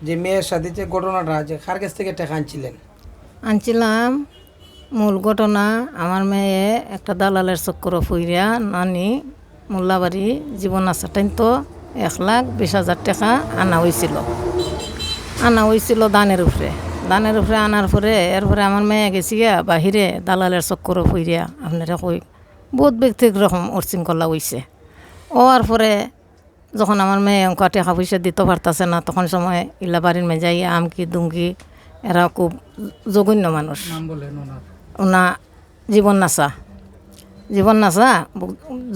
যে মেয়ের সাথে যে ঘটনাটা যে কার কাছ থেকে টাকা আনছিলেন? আনছিলাম মূল ঘটনা আমার মেয়ে একটা দালালের চক্কর ফুইরা নানি মোল্লাবাড়ি জীবন আসাটাই তো 1,20,000 টাকা আনা হয়েছিল দানের উপরে আনার পরে এরপরে আমার মেয়ে গেছি গিয়া বাহিরে দালালের চক্কর ফুইরা আপনারা কই বহুত ব্যক্তিক রকম উচ্ছৃঙ্খলা হয়েছে। ওর পরে যখন আমার মেয়ে অঙ্ক টাকা পয়সা দিতে পারতেছে না তখন সময় ইলা বাড়ির মেজাই আমকি দুমকি এরা খুব জঘন্য মানুষ। নাম বলেন ওনার। ওনা জীবন নাচা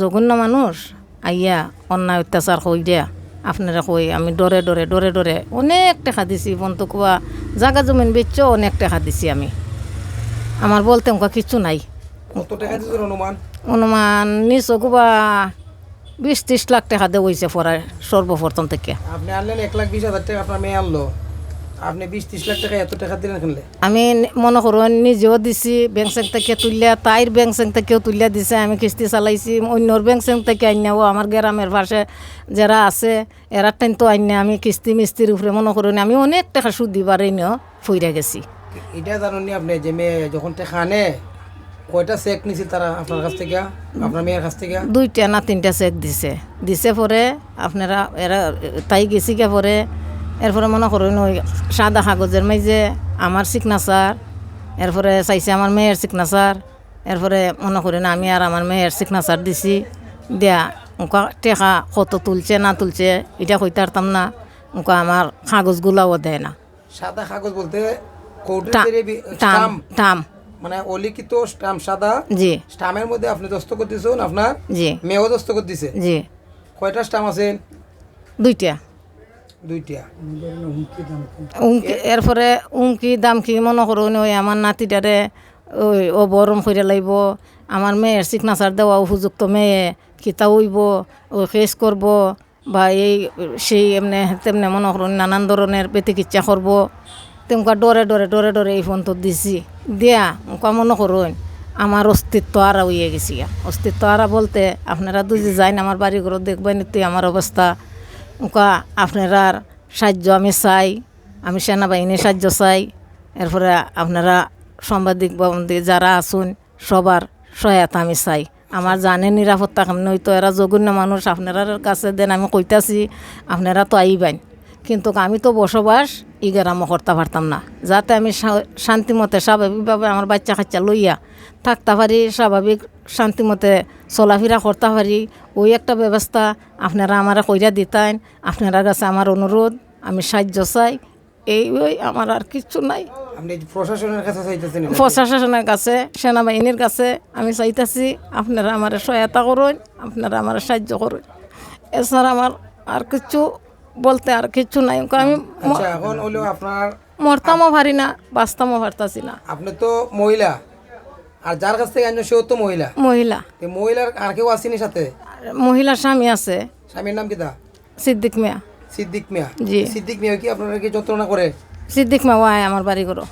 জঘন্য মানুষ আইয়া অন্যায় অত্যাচার কই দিয়া আপনারা কই আমি ডরে অনেক টাকা দিছি বন্ধু কোয়া জাগা জমিন বেচছ অনেক টাকা দিছি আমি। আমার বলতে অঙ্কা কিচ্ছু নাই। কত টাকা দিয়েছেন অনুমান নিশ্চয় কোবা 20-30 লাখ টাকা দেওয়া হয়েছে পড়ায় সর্বপ্রথম থেকে। আপনি আনলেন 1,20,000 টাকা, আপনার মেয়ে আনলো, আপনি 20-30 লাখ টাকা এত টাকা দিলেন কিনলে? আমি মনে করো নিজেও দিছি, ব্যাংক স্যাংক থেকে তুলিয়া, তাইর ব্যাংক স্যাংক থেকেও তুলিয়া দিছে, আমি কিস্তি চালাইছি, অন্যর ব্যাংক স্যাংক থেকে আইনাও আমার গ্রামের পাশে যারা আছে এরা টাইম তো আইনা আমি কিস্তি মিস্তির উপরে মনে করুন আমি অনেক টাকা সুদ দিবার নিয়েও ফইরা গেছি। এটা জানেননি আপনি যে মেয়ে যখন টাকা আনে কয়টা চেক নিছিল তারা আপনার কাছ থেকে, আপনার মেয়ের কাছ থেকে? 2টা না 3টা চেক দিছে পরে আপনারা এরা তাই গেছি কে পরে এরপরে মনে করুন ওই সাদা কাগজের মাঝে আমার সিগনেচার, এরপরে চাইছে আমার মেয়ের সিগনেচার, এরপরে মনে করেন আমি আর আমার মেয়ের সিগনেচার দিছি দিয়া ওকা টেকা কত তুলছে না তুলছে এটা কইতে পারতাম না। ওকা আমার কাগজগুলাও দেয় না। সাদা কাগজ বলতে টাম মানে অলিখিত স্টাম্প সাদা। জি। স্টাম্পের মধ্যে আপনি দস্তখত দিয়েছেন, আপনার জি মেয়েও দস্তখত দিছে? জি। কয়টা স্টাম্প আছে? 2টা। এরপরে উমকি দামকি মনে করুন ওই আমার নাতিটারে ওই ও বরম করে লাইব, আমার মেয়ের সিগনেচার দেওয়া উপযুক্ত মেয়ে কিতা হইব, ও কেস করব বা এই সেই এমনি তেমনি মনে করুন নানান ধরনের বেতিকিচ্ছা করব। তেমকা ডরে এই ফোন তো দিছি দিয়া ওকা মনে করুন আমার অস্তিত্ব আরা হইয়ে গেছি। অস্তিত্ব আরা বলতে আপনারা দুজি যাইন আমার বাড়ি ঘর দেখবেন তুই আমার অবস্থা। ওকা আপনার সাহায্য আমি চাই, আমি সেনাবাহিনীর সাহায্য চাই। এরপরে আপনারা সাংবাদিক বন্ধু যারা আছেন সবার সহায়তা আমি চাই। আমার জানে নিরাপত্তা নয়তো এরা জঘন্য মানুষ আপনার কাছে দেন আমি কইতাছি আপনারা তো আইবেন, কিন্তু আমি তো বসবাস ইগেরামও করতে পারতাম না, যাতে আমি শান্তিমতে স্বাভাবিকভাবে আমার বাচ্চা কাচ্চা লইয়া থাকতে পারি, স্বাভাবিক শান্তিমতে চলাফেরা করতে পারি। ওই একটা ব্যবস্থা আপনারা আমারা কইরা দিতেন। আপনারা কাছে আমার অনুরোধ, আমি সাহায্য চাই। ওই আমার আর কিছু নাই। আপনি প্রশাসনের কাছে চাইতেছেন? প্রশাসনের কাছে, সেনাবাহিনীর কাছে আমি চাইতেছি আপনারা আমার সহায়তা করুন, আপনারা আমার সাহায্য করুন। এছাড়া আমার আর কিছু বলতে আর কিছু নাই। আমি এখন হলো আপনার মরতামও পারি না, বাঁচতামও পারতাছি না। আপনি তো মহিলা, আর যার কাছ থেকে আনছেন সেও তো মহিলা। মহিলার আর কেউ আসেনি সাথে? মহিলার স্বামী আছে। স্বামীর নাম কি? সিদ্দিক মিয়া। জি। সিদ্দিক মিয়া কি আপনারা কি যন্ত্রণা করে? সিদ্দিক মিয়া ওয়াই আমার বাড়ি করো।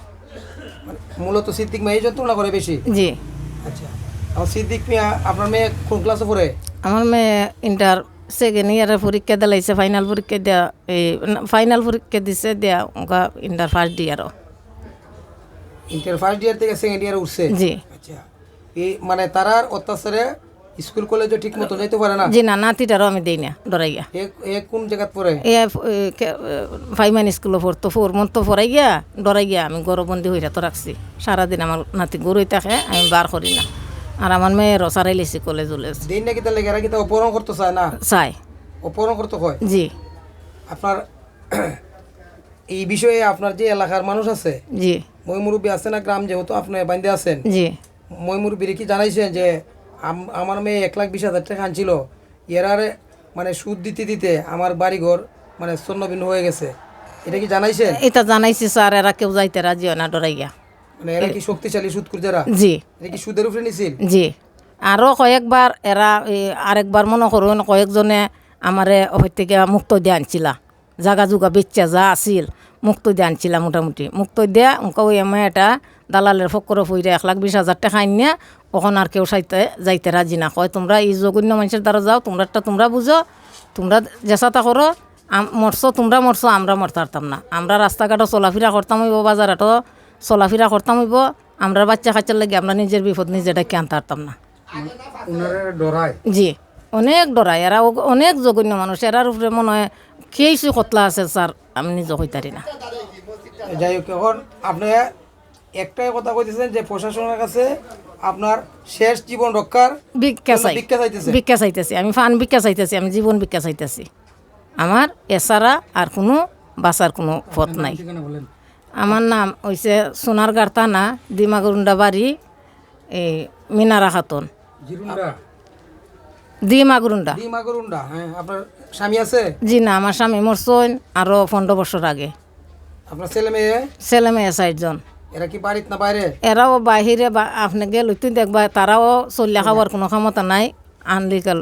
মূলত সিদ্দিক মিয়া যন্ত্রণা করে বেশি? জি। আচ্ছা, আমার সিদ্দিক মিয়া আপনার মেয়ে কোন ক্লাসে পড়ে? আমার মেয়ে ইন্টার সেকেন্ড ইয়ারের পরীক্ষা দিলাইছে, ফাইনাল পরীক্ষা দেওয়া ফাইনাল পরীক্ষা দিছে দেয়া ওকা ইন্টার ফার্স্ট ইয়ারও। ইন্টার ফার্স্ট ইয়ার থেকে সেকেন্ড ইয়ারে উঠছে? জি। আচ্ছা, এই মানে তারার অত্যাচারে স্কুল কলেজে ঠিক মতো যাইতে পারে না? জি না, নাতিটারও আমি দেই না ডরাইয়া। কোন জায়গা পড়ে? প্রাইমারি স্কুলে পড়তো, 4 month তো পড়াই গিয়া ডরাই গিয়া আমি গরবন্দি হইয়া তো রাখছি। সারাদিন আমার নাতি গরুই থাকে, আমি বার করি না। আর আমার মেয়েরও সারাই লেছি কলেজ দিন না কিতা লেগে কিতা অপহরণ করতে চায় না? চাই। অপহরণ করতে হয়? জি। আপনার এই বিষয়ে আপনার যে এলাকার মানুষ আছে, জি, মই মুরব্বী আছে না, গ্রাম যেহেতু আপনি বান্ধে আছেন, জি, মই মুরব্বীরে কি জানাইছেন যে আমার মেয়ে 1,20,000 টাকা আনছিল, এরারে মানে সুদ দিতে দিতে আমার বাড়িঘর মানে ছন্নভিন্ন হয়ে গেছে, এটা কি জানাইছেন? এটা জানাইছি স্যার, এরা কেউ যাইতে রাজি হয় না ডরাইয়া। মানে এরা কি শক্তিশালী সুদখোর যারা? জি। এটা কি সুদের উপরে নিছিল? জি। আরও কয়েকবার এরা আরেকবার মনে করুন কয়েকজনে আমারে ওই থেকে মুক্ত দিয়ে আনছিলা, জাগা জুগা বেচ্চা যা আছিল মুক্ত দিয়ে আনছিলাম, মোটামুটি মুক্ত দেয়া ওকে ওই আমি এটা দালালের ফক্কর ফইরে 1,20,000 টাকা আনিয়া ওখান আর কেউ যাইতে রাজি না। কয় তোমরা এই জঘন্য মানুষের দ্বারা যাও, তোমরা বুঝো, তোমরা জেসাতা করো, মরছো তোমরা মরছো আমরা মরতে পারতাম না। আমরা রাস্তাঘাটও চলাফেরা করতাম হইব, বাজারহাটও চলাফেরা করতাম হইব। আমরা বাচ্চা কাচ্চার লাগে আমরা নিজের বিপদ নিজে ডেকে আনতে পারতাম না। ওনারা ডরায়। জি, অনেক ডরাই। এরা অনেক জঘন্য মানুষ। এরার উপরে মনে হয় কিছু কতলা আছে স্যার, আমি নিজে হইতারি না। যাই হোক, এখন আপনি একটাই কথা কইতেছেন যে প্রশাসনের কাছে আপনার শেষ জীবন রক্ষার ভিক্ষা চাই, ভিক্ষা চাইতেছে। ভিক্ষা চাইতেছি, আমি ফান ভিক্ষা চাইতেছি, আমি জীবন ভিক্ষা চাইতেছি। আমার এছাড়া আর কোনো বাঁচার কোনো পথ নাই। ঠিকানা বলেন। আমার নাম হইছে সোনারগাঁর থানা, দিমাগুন্ডা বাড়ি, এই মিনারা খাতুন, জিরুন্ডা, দিমাগুন্ডা। ডিমাগরুন্ডা। হ্যাঁ, আপনার স্বামী আছে? জি না, আমার স্বামী মরছেন আরও 15 বছর আগে। আপনার ছেলে মেয়ে? ছেলে মেয়ে 4জন। এরা কি বাড়িত না বাইরে? এরাও বাহিরে, আপনি গেলে দেখবা তারাও চল্লা খাওয়ার কোনো ক্ষমতা নাই, আনলিগাল